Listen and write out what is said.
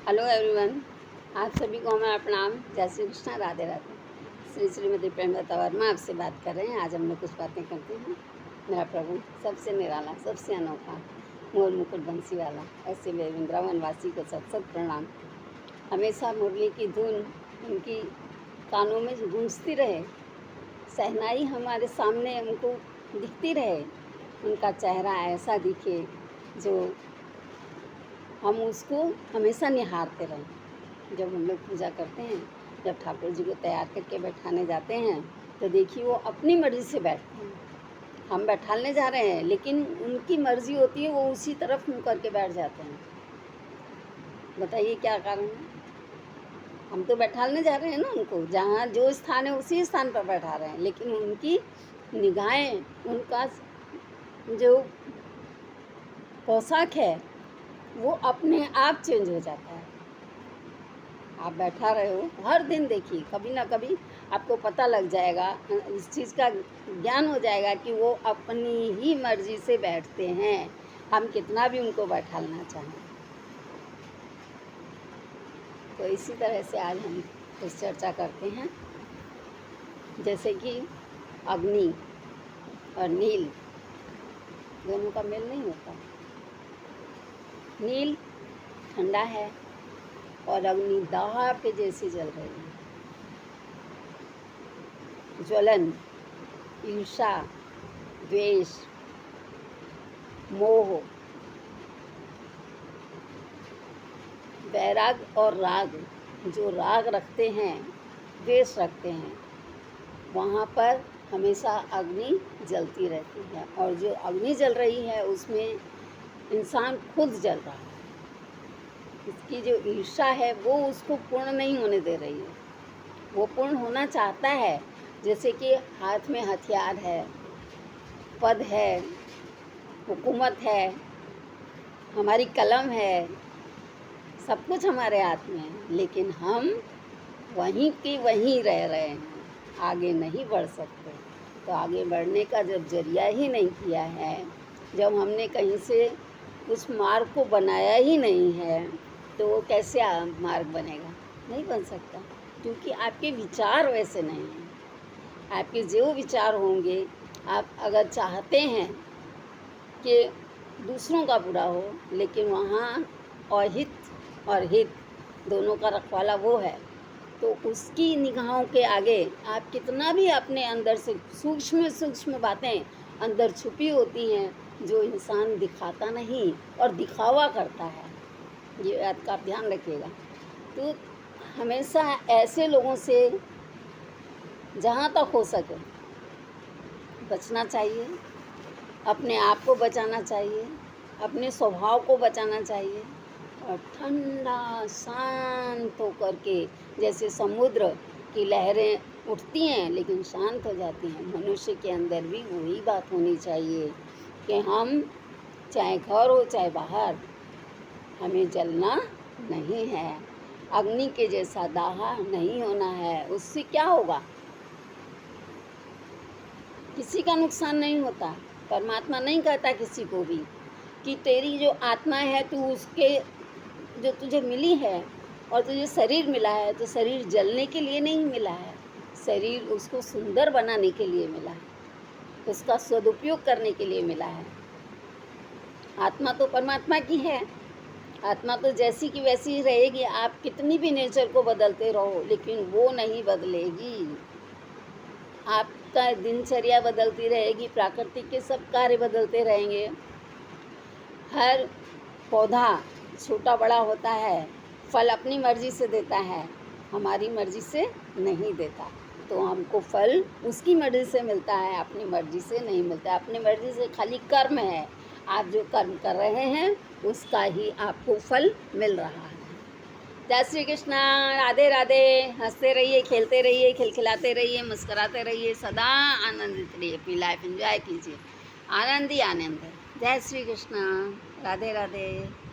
Hello everyone, आप सभी को हमारा प्रणाम। जय श्री कृष्ण, राधे राधे। श्री श्रीमती प्रेमलता वर्मा आपसे बात कर रहे हैं। आज हम लोग कुछ बातें करते हैं। मेरा प्रभु सबसे निराला, सबसे अनोखा, मोर मुकुट बंसी वाला, ऐसे वे वृंदावन वासी को सत सत प्रणाम। हमेशा मुरली की धुन उनकी कानों में गूंजती रहे, सहनाई हमारे सामने उनको दिखती रहे, उनका चेहरा ऐसा दिखे जो हम उसको हमेशा निहारते रहें। जब हम लोग पूजा करते हैं, जब ठाकुर जी को तैयार करके बैठाने जाते हैं, तो देखिए वो अपनी मर्ज़ी से बैठते हैं। हम बैठाने जा रहे हैं, लेकिन उनकी मर्ज़ी होती है, वो उसी तरफ मुँह करके बैठ जाते हैं। बताइए क्या कारण है? हम तो बैठाने जा रहे हैं ना उनको, जहाँ जो स्थान है उसी स्थान पर बैठा रहे हैं, लेकिन उनकी निगाहें, उनका जो पोशाक है वो अपने आप चेंज हो जाता है। आप बैठा रहे हो, हर दिन देखिए, कभी ना कभी आपको पता लग जाएगा, इस चीज़ का ज्ञान हो जाएगा कि वो अपनी ही मर्ज़ी से बैठते हैं, हम कितना भी उनको बैठाना चाहें। तो इसी तरह से आज हम कुछ चर्चा करते हैं। जैसे कि अग्नि और नील दोनों का मेल नहीं होता। नील ठंडा है और अग्नि दाह पे जैसी जल रही है। ज्वलन, ईर्षा, द्वेष, मोह, वैराग और राग, जो राग रखते हैं, द्वेष रखते हैं, वहाँ पर हमेशा अग्नि जलती रहती है। और जो अग्नि जल रही है उसमें इंसान खुद जल रहा है। इसकी जो ईर्षा है वो उसको पूर्ण नहीं होने दे रही है, वो पूर्ण होना चाहता है। जैसे कि हाथ में हथियार है, पद है, हुकूमत है, हमारी कलम है, सब कुछ हमारे हाथ में है, लेकिन हम वहीं की वहीं रह रहे हैं, आगे नहीं बढ़ सकते। तो आगे बढ़ने का जब जरिया ही नहीं किया है, जब हमने कहीं से उस मार्ग को बनाया ही नहीं है, तो वो कैसे मार्ग बनेगा? नहीं बन सकता, क्योंकि आपके विचार वैसे नहीं हैं। आपके जो विचार होंगे, आप अगर चाहते हैं कि दूसरों का बुरा हो, लेकिन वहाँ अहित और हित दोनों का रखवाला वो है, तो उसकी निगाहों के आगे आप कितना भी अपने अंदर से सूक्ष्म सूक्ष्म बातें अंदर छुपी होती हैं, जो इंसान दिखाता नहीं और दिखावा करता है, ये बात का आप ध्यान रखिएगा। तो हमेशा ऐसे लोगों से जहाँ तक हो सके बचना चाहिए, अपने आप को बचाना चाहिए, अपने स्वभाव को बचाना चाहिए, और ठंडा शांत होकर के, जैसे समुद्र की लहरें उठती हैं लेकिन शांत हो जाती हैं, मनुष्य के अंदर भी वही बात होनी चाहिए कि हम चाहे घर हो चाहे बाहर, हमें जलना नहीं है, अग्नि के जैसा दाह नहीं होना है। उससे क्या होगा? किसी का नुकसान नहीं होता। परमात्मा नहीं कहता किसी को भी कि तेरी जो आत्मा है, तू उसके जो तुझे मिली है और तुझे शरीर मिला है, तो शरीर जलने के लिए नहीं मिला है, शरीर उसको सुंदर बनाने के लिए मिला है, उसका सदुपयोग करने के लिए मिला है। आत्मा तो परमात्मा की है, आत्मा तो जैसी की वैसी ही रहेगी। आप कितनी भी नेचर को बदलते रहो, लेकिन वो नहीं बदलेगी। आपका दिनचर्या बदलती रहेगी, प्राकृतिक के सब कार्य बदलते रहेंगे। हर पौधा छोटा बड़ा होता है, फल अपनी मर्ज़ी से देता है, हमारी मर्ज़ी से नहीं देता। तो हमको फल उसकी मर्ज़ी से मिलता है, अपनी मर्ज़ी से नहीं मिलता। अपनी मर्ज़ी से खाली कर्म है, आप जो कर्म कर रहे हैं उसका ही आपको फल मिल रहा है। जय श्री कृष्ण, राधे राधे। हंसते रहिए, खेलते रहिए, खिलखिलाते रहिए, मुस्कुराते रहिए, सदा आनंदित रहिए, अपनी लाइफ एंजॉय कीजिए, आनंद ही आनंद है। जय श्री कृष्ण, राधे राधे।